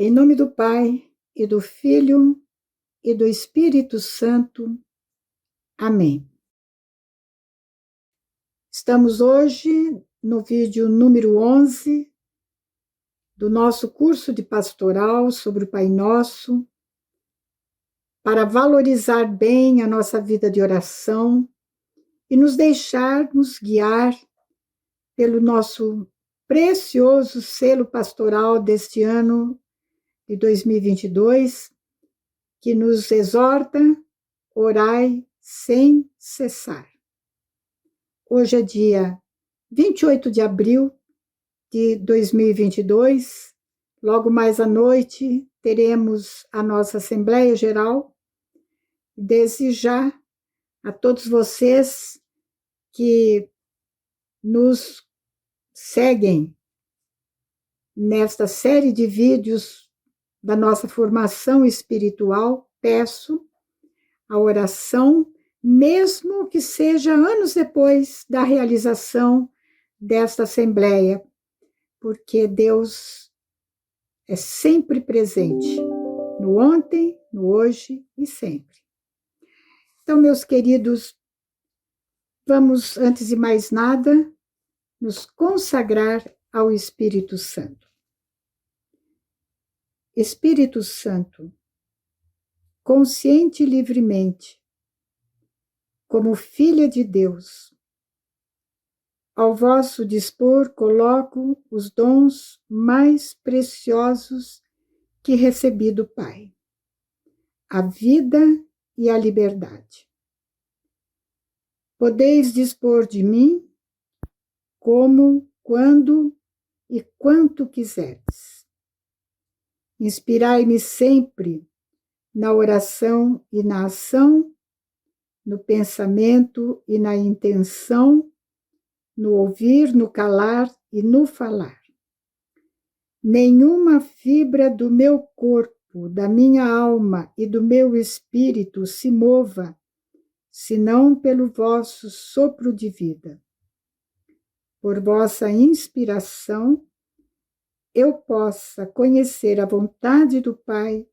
Em nome do Pai, e do Filho, e do Espírito Santo. Amém. Estamos hoje no vídeo número 11 do nosso curso de pastoral sobre o Pai Nosso, para valorizar bem a nossa vida de oração e nos deixarmos guiar pelo nosso precioso selo pastoral deste ano de 2022, que nos exorta: orai sem cessar. Hoje é dia 28 de abril de 2022, logo mais à noite teremos a nossa Assembleia Geral. Desde já, a todos vocês que nos seguem nesta série de vídeos da nossa formação espiritual, peço a oração, mesmo que seja anos depois da realização desta Assembleia, porque Deus é sempre presente, no ontem, no hoje e sempre. Então, meus queridos, vamos, antes de mais nada, nos consagrar ao Espírito Santo. Espírito Santo, consciente e livremente, como filha de Deus, ao vosso dispor coloco os dons mais preciosos que recebi do Pai, a vida e a liberdade. Podeis dispor de mim como, quando e quanto quiserdes. Inspirai-me sempre na oração e na ação, no pensamento e na intenção, no ouvir, no calar e no falar. Nenhuma fibra do meu corpo, da minha alma e do meu espírito se mova, senão pelo vosso sopro de vida. Por vossa inspiração, eu possa conhecer a vontade do Pai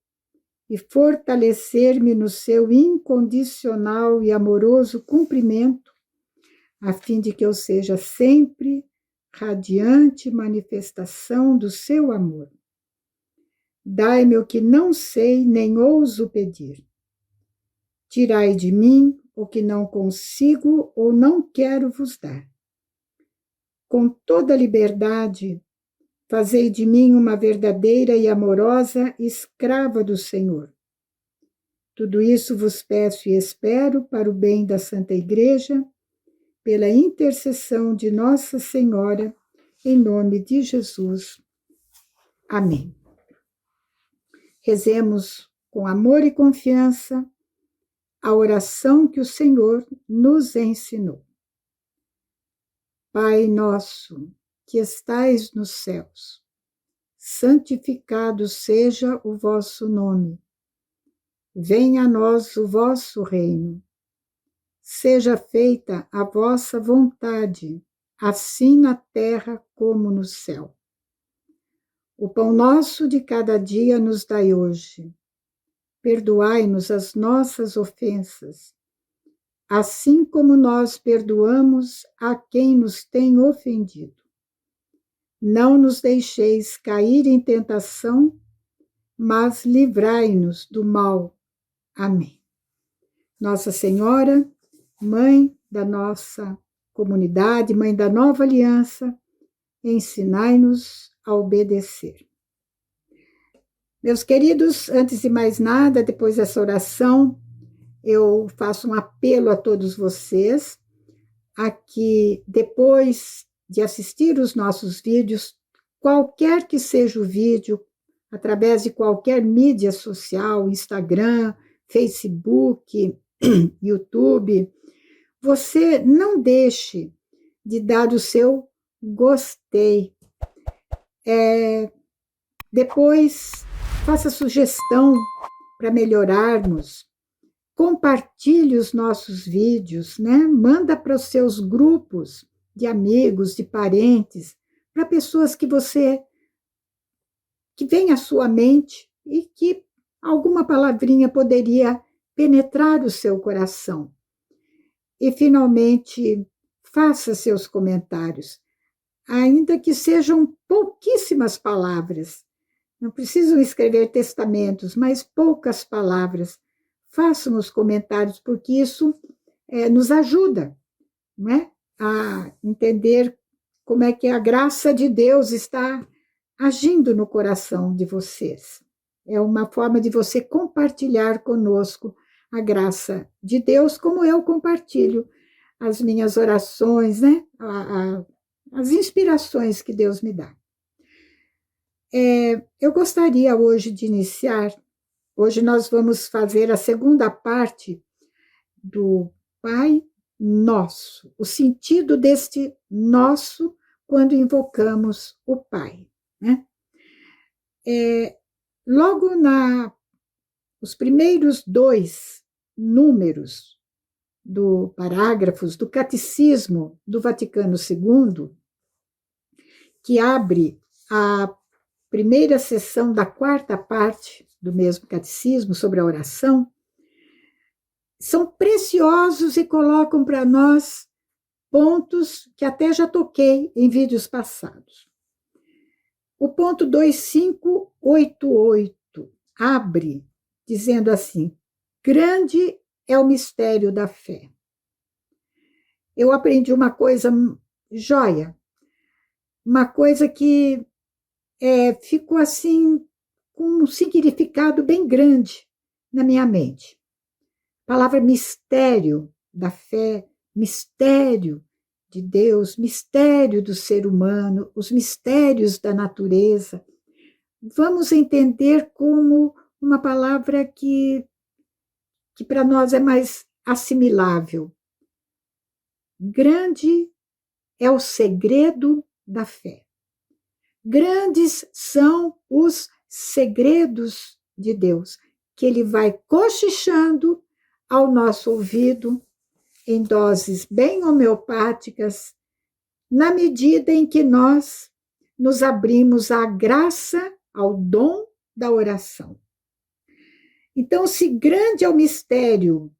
e fortalecer-me no seu incondicional e amoroso cumprimento, a fim de que eu seja sempre radiante manifestação do seu amor. Dai-me o que não sei nem ouso pedir. Tirai de mim o que não consigo ou não quero vos dar. Com toda liberdade, fazei de mim uma verdadeira e amorosa escrava do Senhor. Tudo isso vos peço e espero para o bem da Santa Igreja, pela intercessão de Nossa Senhora, em nome de Jesus. Amém. Rezemos com amor e confiança a oração que o Senhor nos ensinou. Pai nosso, que estais nos céus, santificado seja o vosso nome. Venha a nós o vosso reino. Seja feita a vossa vontade, assim na terra como no céu. O pão nosso de cada dia nos dai hoje. Perdoai-nos as nossas ofensas, assim como nós perdoamos a quem nos tem ofendido. Não nos deixeis cair em tentação, mas livrai-nos do mal. Amém. Nossa Senhora, Mãe da nossa comunidade, Mãe da nova aliança, ensinai-nos a obedecer. Meus queridos, antes de mais nada, depois dessa oração, eu faço um apelo a todos vocês, a que depois de assistir os nossos vídeos, qualquer que seja o vídeo, através de qualquer mídia social, Instagram, Facebook, YouTube, você não deixe de dar o seu gostei. Depois, faça sugestão para melhorarmos. Compartilhe os nossos vídeos, né? Manda para os seus grupos de amigos, de parentes, para pessoas que você que vem à sua mente e que alguma palavrinha poderia penetrar o seu coração. E, finalmente, faça seus comentários, ainda que sejam pouquíssimas palavras. Não precisam escrever testamentos, mas poucas palavras. Façam os comentários, porque isso nos ajuda, não é? A entender como é que a graça de Deus está agindo no coração de vocês. É uma forma de você compartilhar conosco a graça de Deus, como eu compartilho as minhas orações, né? As inspirações que Deus me dá. Eu gostaria hoje de iniciar. Hoje nós vamos fazer a segunda parte do Pai Nosso, o sentido deste nosso quando invocamos o Pai, né? Logo os primeiros 2 números parágrafos do Catecismo do Vaticano II, que abre a primeira sessão da 4ª parte do mesmo catecismo sobre a oração, são preciosos e colocam para nós pontos que até já toquei em vídeos passados. O ponto 2588 abre dizendo assim: grande é o mistério da fé. Eu aprendi uma coisa joia, uma coisa que ficou assim com um significado bem grande na minha mente. A palavra mistério da fé, mistério de Deus, mistério do ser humano, os mistérios da natureza. Vamos entender como uma palavra que para nós é mais assimilável. Grande é o segredo da fé. Grandes são os segredos de Deus, que Ele vai cochichando ao nosso ouvido em doses bem homeopáticas, na medida em que nós nos abrimos à graça, ao dom da oração. Então, se grande é o mistério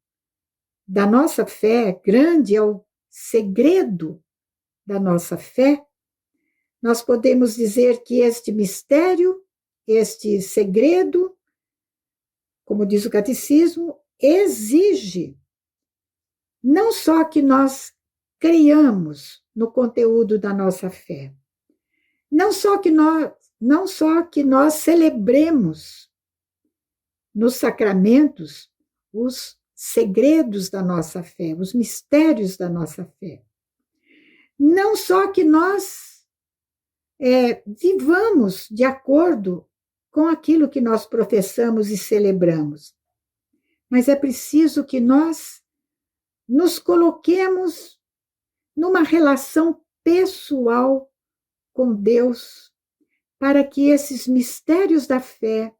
da nossa fé, grande é o segredo da nossa fé, nós podemos dizer que este mistério, este segredo, como diz o catecismo, exige não só que nós creiamos no conteúdo da nossa fé, não só que nós celebremos nos sacramentos os segredos da nossa fé, os mistérios da nossa fé. Não só que nós vivamos de acordo com aquilo que nós professamos e celebramos, mas é preciso que nós nos coloquemos numa relação pessoal com Deus, para que esses mistérios da fé,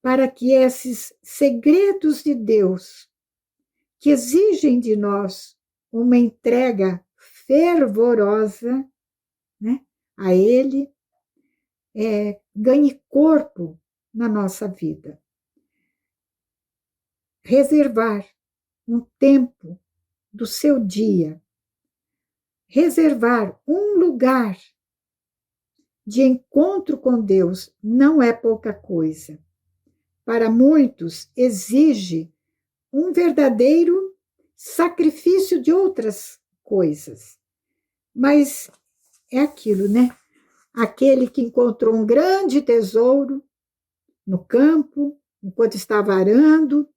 para que esses segredos de Deus, que exigem de nós uma entrega fervorosa, né, a Ele, ganhe corpo na nossa vida. Reservar um tempo do seu dia, reservar um lugar de encontro com Deus não é pouca coisa. Para muitos, exige um verdadeiro sacrifício de outras coisas. Mas é aquilo, né? Aquele que encontrou um grande tesouro no campo, enquanto estava arando, o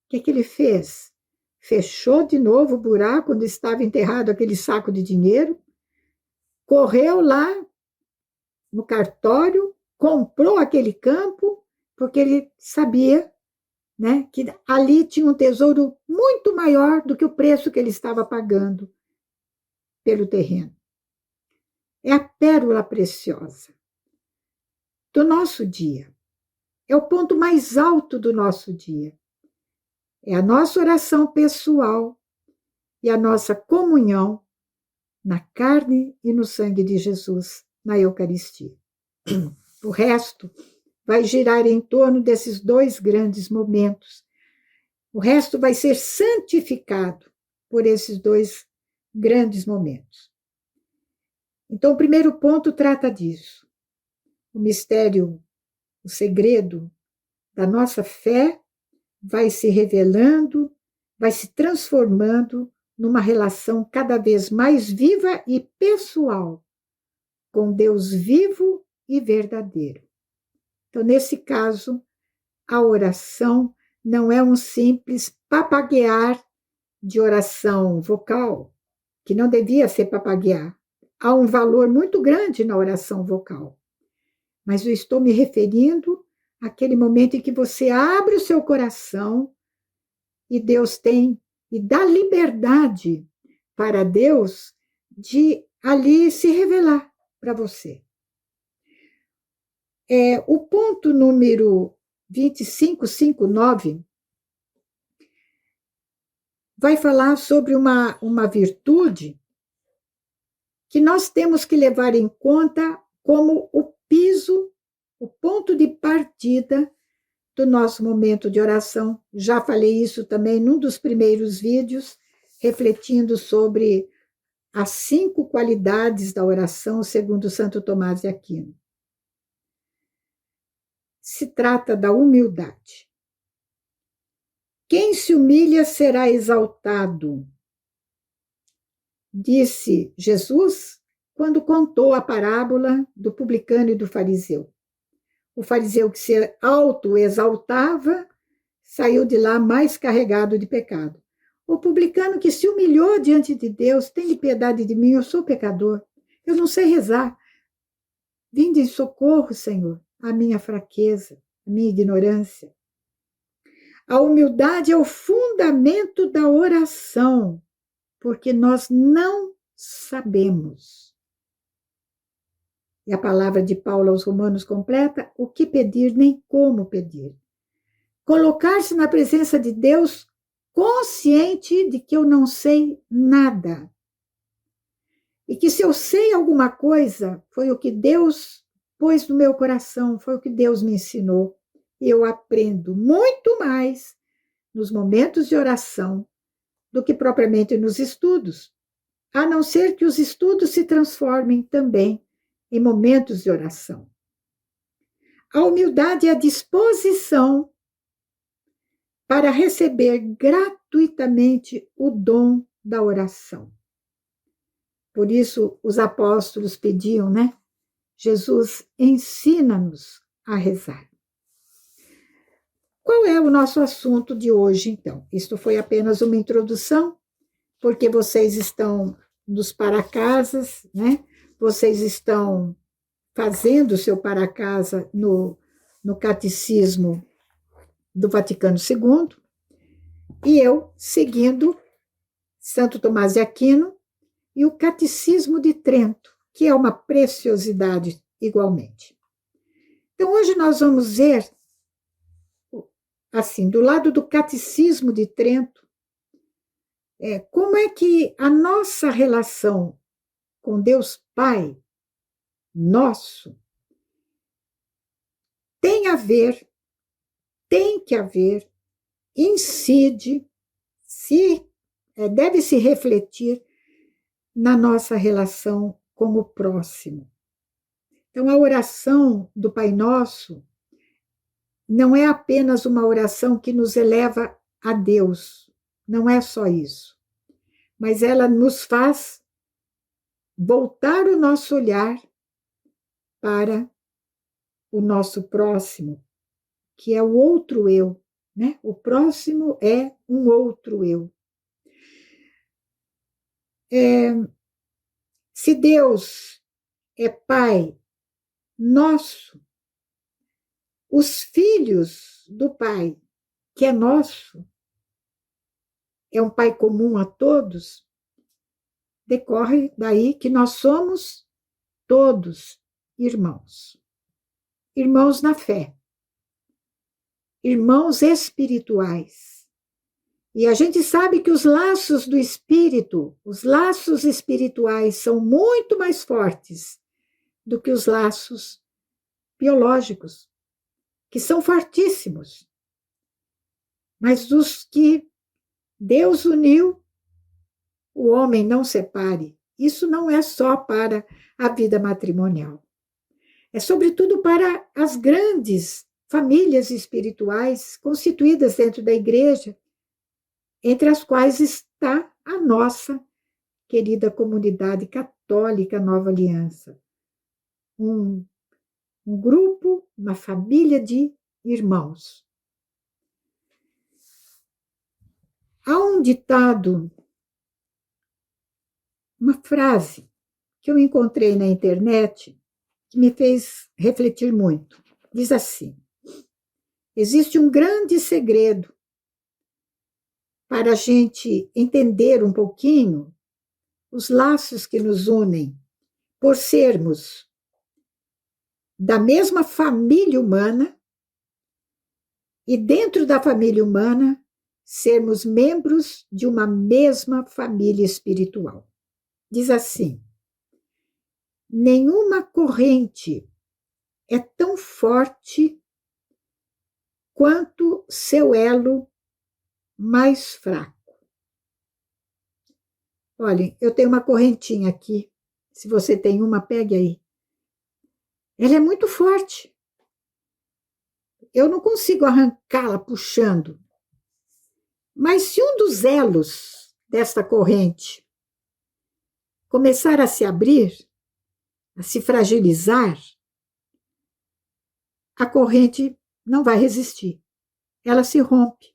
que ele fez? Fechou de novo o buraco onde estava enterrado aquele saco de dinheiro, correu lá no cartório, comprou aquele campo, porque ele sabia, né, que ali tinha um tesouro muito maior do que o preço que ele estava pagando pelo terreno. É a pérola preciosa do nosso dia. É o ponto mais alto do nosso dia. É a nossa oração pessoal e a nossa comunhão na carne e no sangue de Jesus, na Eucaristia. O resto vai girar em torno desses dois grandes momentos. O resto vai ser santificado por esses dois grandes momentos. Então, o primeiro ponto trata disso. O mistério, o segredo da nossa fé vai se revelando, vai se transformando numa relação cada vez mais viva e pessoal com Deus vivo e verdadeiro. Então, nesse caso, a oração não é um simples papaguear de oração vocal, que não devia ser papaguear. Há um valor muito grande na oração vocal. Mas eu estou me referindo àquele momento em que você abre o seu coração e Deus tem, e dá liberdade para Deus de ali se revelar para você. O ponto número 2559 vai falar sobre uma virtude que nós temos que levar em conta como o piso, o ponto de partida do nosso momento de oração. Já falei isso também num dos primeiros vídeos, refletindo sobre as 5 qualidades da oração, segundo Santo Tomás de Aquino. Se trata da humildade. Quem se humilha será exaltado, disse Jesus quando contou a parábola do publicano e do fariseu. O fariseu que se autoexaltava saiu de lá mais carregado de pecado. O publicano que se humilhou diante de Deus, tem piedade de mim, eu sou pecador, eu não sei rezar. Vinde em socorro, Senhor, à minha fraqueza, à minha ignorância. A humildade é o fundamento da oração, porque nós não sabemos. E a palavra de Paulo aos Romanos completa: o que pedir, nem como pedir. Colocar-se na presença de Deus consciente de que eu não sei nada. E que se eu sei alguma coisa, foi o que Deus pôs no meu coração, foi o que Deus me ensinou. E eu aprendo muito mais nos momentos de oração do que propriamente nos estudos, a não ser que os estudos se transformem também em momentos de oração. A humildade é a disposição para receber gratuitamente o dom da oração. Por isso, os apóstolos pediam, né? Jesus, ensina-nos a rezar. Qual é o nosso assunto de hoje, então? Isto foi apenas uma introdução, porque vocês estão nos para-casas, né? Vocês estão fazendo o seu para-casa no Catecismo do Vaticano II, e eu seguindo Santo Tomás de Aquino e o Catecismo de Trento, que é uma preciosidade igualmente. Então, hoje nós vamos ver, assim, do lado do Catecismo de Trento, como é que a nossa relação com Deus Pai nosso tem que haver, incide, deve se refletir na nossa relação com o próximo. Então, a oração do Pai Nosso não é apenas uma oração que nos eleva a Deus, não é só isso, mas ela nos faz voltar o nosso olhar para o nosso próximo, que é o outro eu, né? O próximo é um outro eu. Se Deus é Pai nosso, os filhos do Pai, que é nosso, é um Pai comum a todos, decorre daí que nós somos todos irmãos. Irmãos na fé, irmãos espirituais. E a gente sabe que os laços do espírito, os laços espirituais são muito mais fortes do que os laços biológicos, que são fortíssimos, mas os que Deus uniu, o homem não separe. Isso não é só para a vida matrimonial. É sobretudo para as grandes famílias espirituais constituídas dentro da igreja, entre as quais está a nossa querida comunidade católica Nova Aliança. Um grupo, uma família de irmãos. Há um ditado, uma frase que eu encontrei na internet que me fez refletir muito. Diz assim: existe um grande segredo para a gente entender um pouquinho os laços que nos unem por sermos da mesma família humana e dentro da família humana sermos membros de uma mesma família espiritual. Diz assim: nenhuma corrente é tão forte quanto seu elo mais fraco. Olhem, eu tenho uma correntinha aqui. Se você tem uma, pegue aí. Ela é muito forte. Eu não consigo arrancá-la puxando. Mas se um dos elos desta corrente começar a se abrir, a se fragilizar, a corrente não vai resistir. Ela se rompe.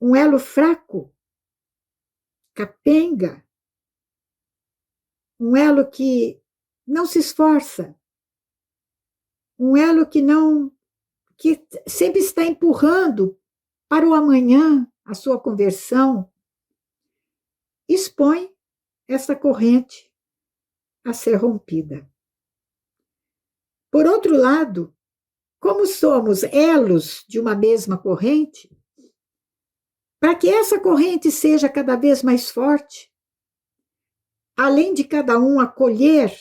Um elo fraco, capenga, um elo que não se esforça, um elo que sempre está empurrando para o amanhã a sua conversão, expõe essa corrente a ser rompida. Por outro lado, como somos elos de uma mesma corrente, para que essa corrente seja cada vez mais forte, além de cada um acolher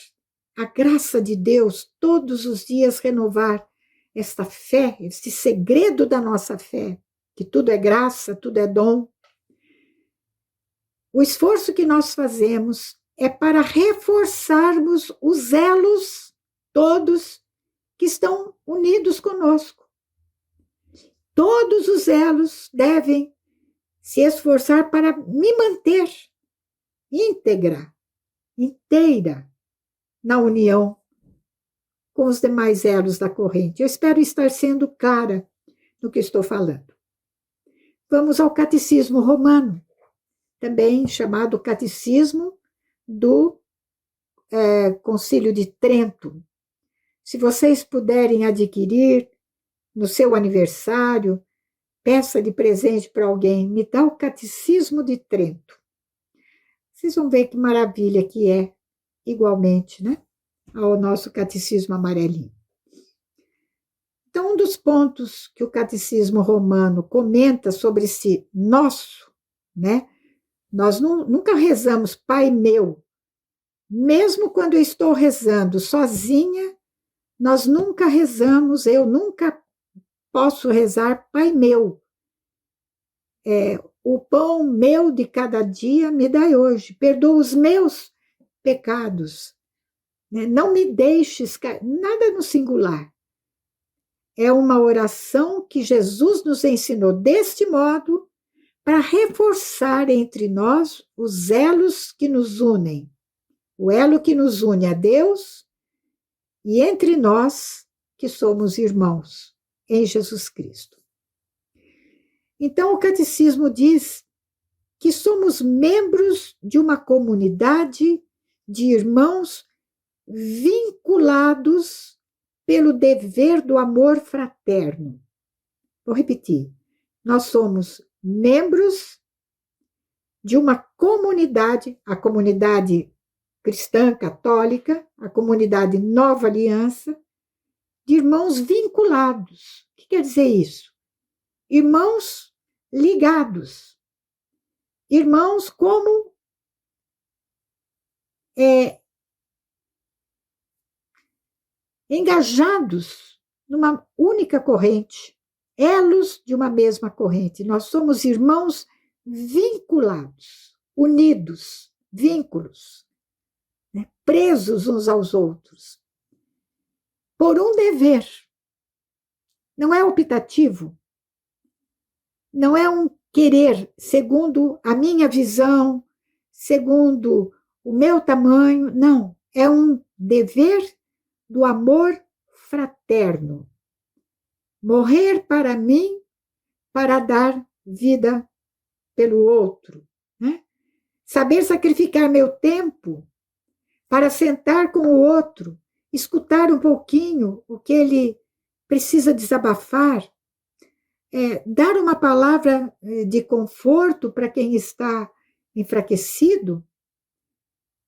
a graça de Deus, todos os dias renovar esta fé, esse segredo da nossa fé, que tudo é graça, tudo é dom. O esforço que nós fazemos é para reforçarmos os elos todos que estão unidos conosco. Todos os elos devem se esforçar para me manter íntegra, inteira, na união com os demais elos da corrente. Eu espero estar sendo clara no que estou falando. Vamos ao Catecismo Romano, também chamado Catecismo do Concílio de Trento. Se vocês puderem adquirir no seu aniversário, peça de presente para alguém, me dá o Catecismo de Trento. Vocês vão ver que maravilha que é, igualmente, né, ao nosso Catecismo amarelinho. Então, um dos pontos que o Catecismo Romano comenta sobre esse nosso, né, nós nunca rezamos Pai meu. Mesmo quando eu estou rezando sozinha, nós nunca rezamos, eu nunca posso rezar Pai meu. O pão meu de cada dia me dai hoje, perdoa os meus pecados. Não me deixes cair, nada no singular. É uma oração que Jesus nos ensinou deste modo para reforçar entre nós os elos que nos unem. O elo que nos une a Deus e entre nós que somos irmãos em Jesus Cristo. Então, o Catecismo diz que somos membros de uma comunidade de irmãos vinculados pelo dever do amor fraterno. Vou repetir. Nós somos membros de uma comunidade, a comunidade cristã católica, a comunidade Nova Aliança, de irmãos vinculados. O que quer dizer isso? Irmãos ligados. Irmãos como engajados numa única corrente, elos de uma mesma corrente. Nós somos irmãos vinculados, unidos, vínculos, né? Presos uns aos outros, por um dever. Não é optativo, não é um querer segundo a minha visão, segundo o meu tamanho, não. É um dever do amor fraterno. Morrer para mim, para dar vida pelo outro. Né? Saber sacrificar meu tempo para sentar com o outro, escutar um pouquinho o que ele precisa desabafar, dar uma palavra de conforto para quem está enfraquecido,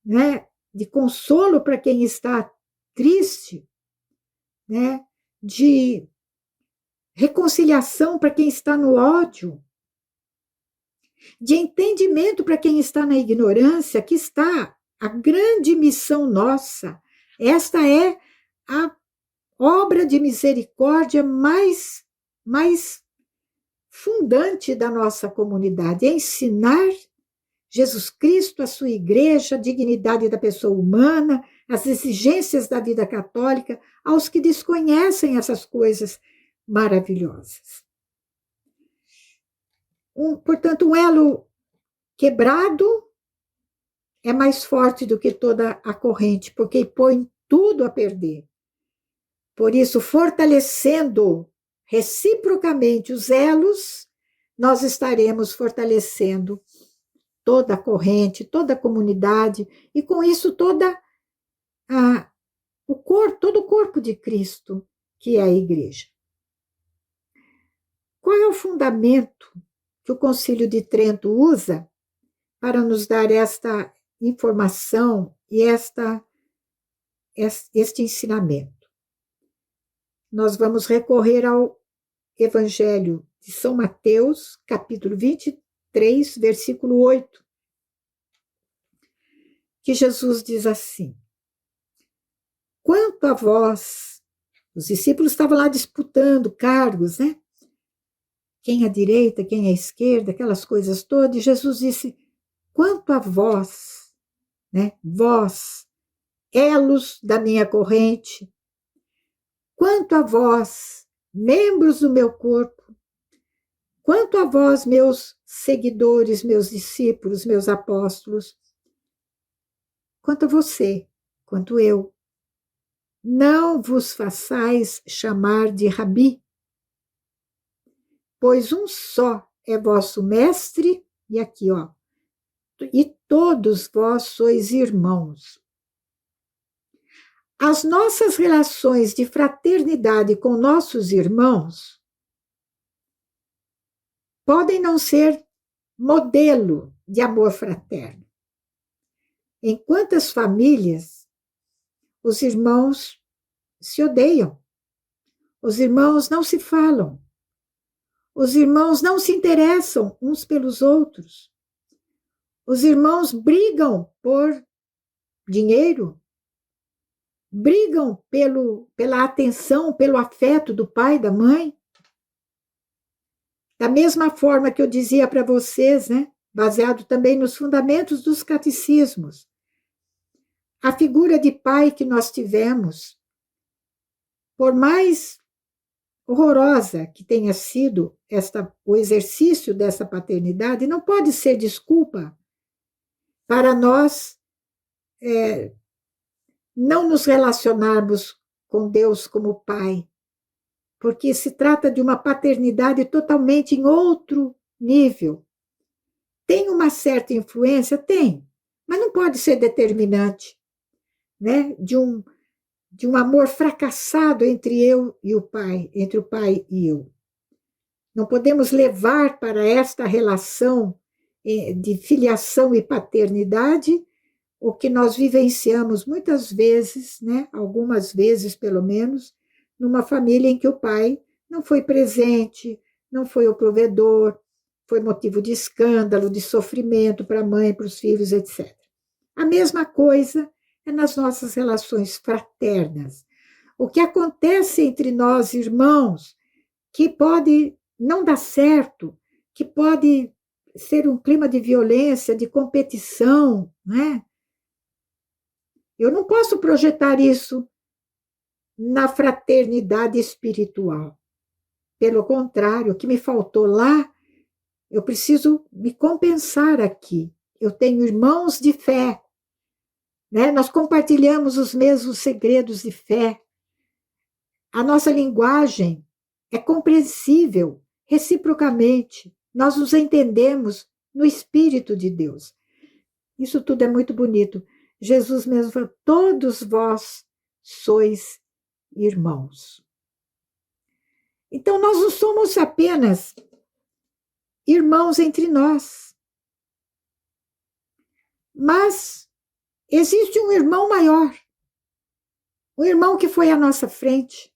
né? De consolo para quem está triste, né? De reconciliação para quem está no ódio, de entendimento para quem está na ignorância, que está a grande missão nossa. Esta é a obra de misericórdia mais fundante da nossa comunidade, é ensinar Jesus Cristo, a sua igreja, a dignidade da pessoa humana, as exigências da vida católica, aos que desconhecem essas coisas maravilhosas. Portanto, um elo quebrado é mais forte do que toda a corrente, porque põe tudo a perder. Por isso, fortalecendo reciprocamente os elos, nós estaremos fortalecendo toda a corrente, toda a comunidade, e com isso todo o corpo de Cristo, que é a igreja. Qual é o fundamento que o Concílio de Trento usa para nos dar esta informação e este ensinamento? Nós vamos recorrer ao Evangelho de São Mateus, capítulo 23, versículo 8, que Jesus diz assim: quanto a vós, os discípulos estavam lá disputando cargos, né? Quem à direita, quem à esquerda, aquelas coisas todas, e Jesus disse: quanto a vós, né? Vós, elos da minha corrente, quanto a vós, membros do meu corpo, quanto a vós, meus seguidores, meus discípulos, meus apóstolos, quanto a você, quanto eu, não vos façais chamar de Rabi, pois um só é vosso mestre, e aqui, ó, e todos vós sois irmãos. As nossas relações de fraternidade com nossos irmãos podem não ser modelo de amor fraterno. Em quantas famílias os irmãos se odeiam, os irmãos não se falam, os irmãos não se interessam uns pelos outros, os irmãos brigam por dinheiro, brigam pela atenção, pelo afeto do pai, da mãe. Da mesma forma que eu dizia para vocês, né, baseado também nos fundamentos dos catecismos, a figura de pai que nós tivemos, por mais horrorosa que tenha sido o exercício dessa paternidade, não pode ser desculpa para nós não nos relacionarmos com Deus como pai, porque se trata de uma paternidade totalmente em outro nível. Tem uma certa influência? Tem, mas não pode ser determinante, né, de um amor fracassado entre eu e o pai, entre o pai e eu. Não podemos levar para esta relação de filiação e paternidade o que nós vivenciamos muitas vezes, né, algumas vezes pelo menos, numa família em que o pai não foi presente, não foi o provedor, foi motivo de escândalo, de sofrimento para a mãe, para os filhos, etc. A mesma coisa é nas nossas relações fraternas. o que acontece entre nós, irmãos, que pode não dar certo, que pode ser um clima de violência, de competição, né? Eu não posso projetar isso na fraternidade espiritual. Pelo contrário, o que me faltou lá, eu preciso me compensar aqui. Eu tenho irmãos de fé, né? Nós compartilhamos os mesmos segredos de fé. A nossa linguagem é compreensível reciprocamente. Nós nos entendemos no Espírito de Deus. Isso tudo é muito bonito. Jesus mesmo falou: todos vós sois irmãos. Então, nós não somos apenas irmãos entre nós, mas existe um irmão maior, um irmão que foi à nossa frente,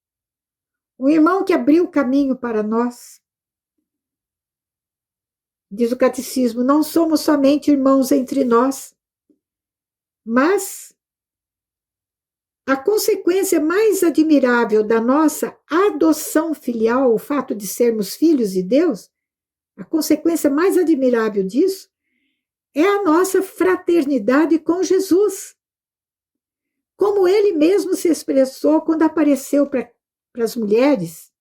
um irmão que abriu o caminho para nós. Diz o catecismo: não somos somente irmãos entre nós, mas a consequência mais admirável da nossa adoção filial, o fato de sermos filhos de Deus, a consequência mais admirável disso é a nossa fraternidade com Jesus. Como ele mesmo se expressou quando apareceu para as mulheres,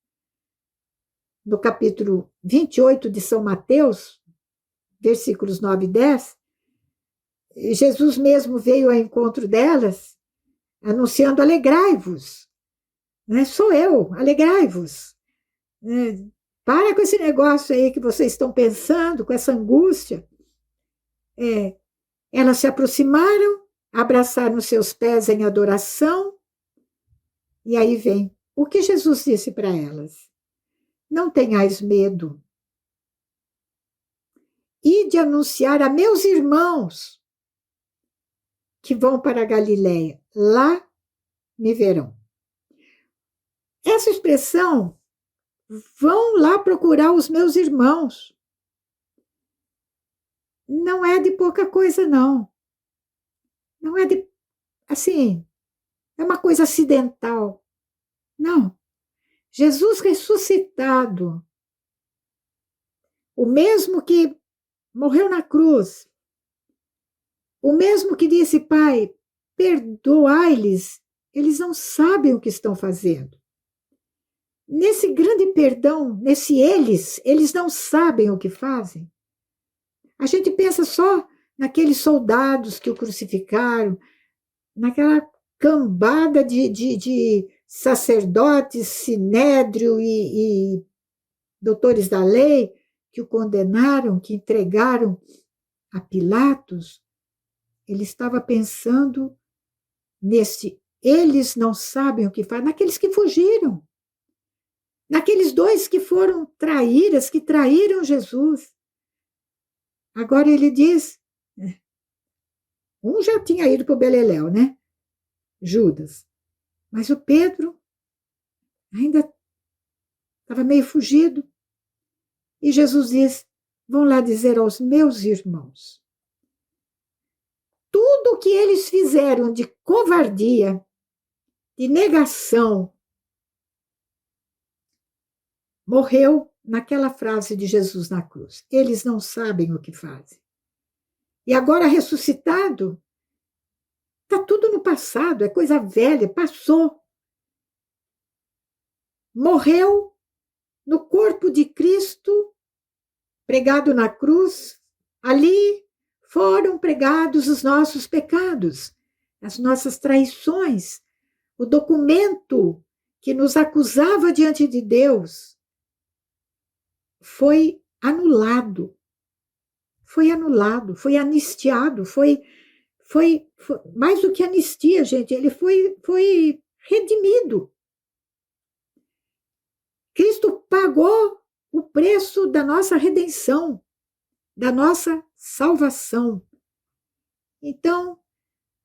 no capítulo 28 de São Mateus, versículos 9 e 10, Jesus mesmo veio ao encontro delas, anunciando: alegrai-vos, né? Sou eu, alegrai-vos. Né? Para com esse negócio aí que vocês estão pensando, com essa angústia. Elas se aproximaram, abraçaram seus pés em adoração, e aí vem o que Jesus disse para elas: não tenhais medo. Ide anunciar a meus irmãos que vão para a Galileia, lá me verão. Essa expressão, vão lá procurar os meus irmãos, não é de pouca coisa, não. Não é de, assim, é uma coisa acidental. Não. Jesus ressuscitado, o mesmo que morreu na cruz, o mesmo que disse: Pai, perdoai-lhes, eles não sabem o que estão fazendo. Nesse grande perdão, nesse eles não sabem o que fazem. A gente pensa só naqueles soldados que o crucificaram, naquela cambada de sacerdotes, sinédrio e doutores da lei que o condenaram, que entregaram a Pilatos. Ele estava pensando nesse eles não sabem o que fazem, naqueles que fugiram, naqueles dois que foram traíras, que traíram Jesus. Agora ele diz, um já tinha ido para o Beleléu, né? Judas. Mas o Pedro ainda estava meio fugido. E Jesus diz: vão lá dizer aos meus irmãos. Tudo o que eles fizeram de covardia, de negação, morreu naquela frase de Jesus na cruz. Eles não sabem o que fazem. E agora ressuscitado, está tudo no passado, é coisa velha, passou. Morreu no corpo de Cristo, pregado na cruz. Ali foram pregados os nossos pecados, as nossas traições, o documento que nos acusava diante de Deus foi anulado, foi anistiado, foi mais do que anistia, gente, ele foi redimido. Cristo pagou o preço da nossa redenção, da nossa salvação. Então,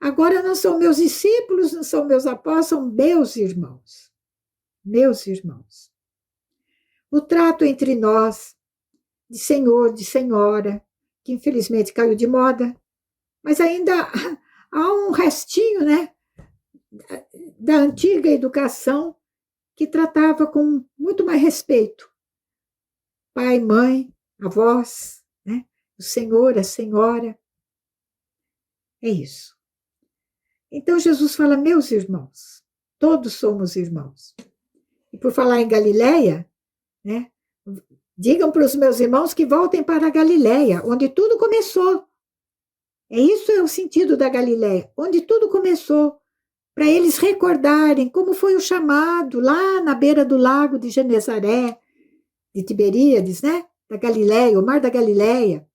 agora não são meus discípulos, não são meus apóstolos, são meus irmãos. Meus irmãos. O trato entre nós, de senhor, de senhora, que infelizmente caiu de moda, mas ainda há um restinho, né? da antiga educação, que tratava com muito mais respeito. Pai, mãe, avós, né? O senhor, a senhora. É isso. Então Jesus fala, meus irmãos, todos somos irmãos. E por falar em Galileia, né? Digam para os meus irmãos que voltem para a Galileia, onde tudo começou. Isso é o sentido da Galileia, onde tudo começou, para eles recordarem como foi o chamado lá na beira do lago de Genezaré, de Tiberíades, né? Da Galileia, o mar da Galileia.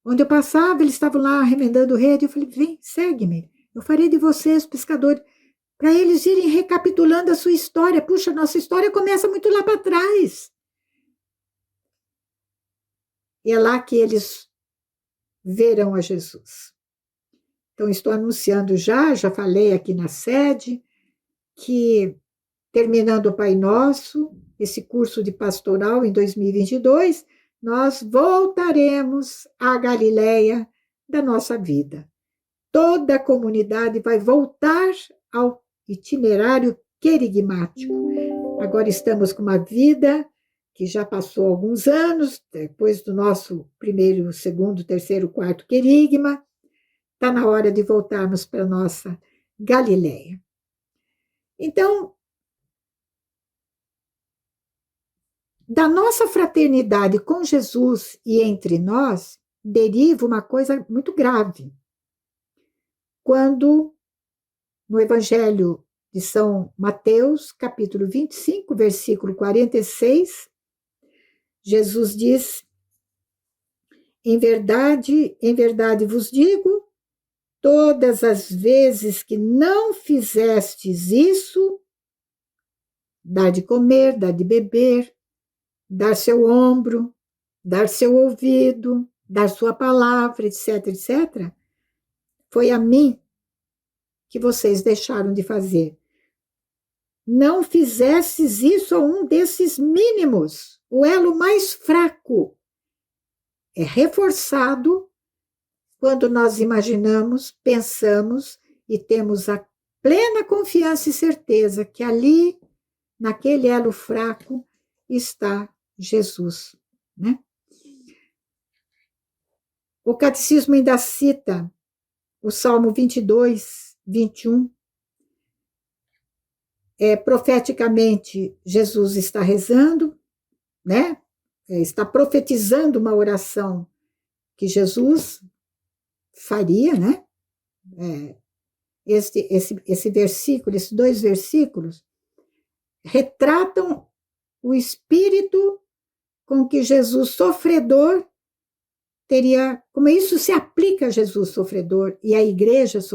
Onde eu passava, eles estavam lá remendando rede, eu falei, vem, segue-me, eu farei de vocês pescadores, para eles irem recapitulando a sua história. Puxa, nossa história começa muito lá para trás. E é lá que eles verão a Jesus. Então, estou anunciando já falei aqui na sede, que terminando o Pai Nosso, esse curso de pastoral em 2022, nós voltaremos à Galileia da nossa vida. Toda a comunidade vai voltar ao itinerário querigmático. Agora estamos com uma vida que já passou alguns anos, depois do nosso primeiro, segundo, terceiro, quarto querigma, está na hora de voltarmos para a nossa Galileia. Então, da nossa fraternidade com Jesus e entre nós, deriva uma coisa muito grave. Quando, no Evangelho de São Mateus, capítulo 25, versículo 46, Jesus diz, em verdade vos digo, todas as vezes que não fizestes isso, dar de comer, dar de beber, dar seu ombro, dar seu ouvido, dar sua palavra, etc., etc., foi a mim que vocês deixaram de fazer. Não fizestes isso a um desses mínimos, o elo mais fraco. É reforçado quando nós imaginamos, pensamos e temos a plena confiança e certeza que ali, naquele elo fraco, está Jesus, né? O Catecismo ainda cita o Salmo 22, 21. Profeticamente, Jesus está rezando, né? Está profetizando uma oração que Jesus faria, né? Esse versículo, esses 2 versículos, retratam o espírito com que Jesus sofredor teria, como isso se aplica a Jesus sofredor e à igreja sofredora.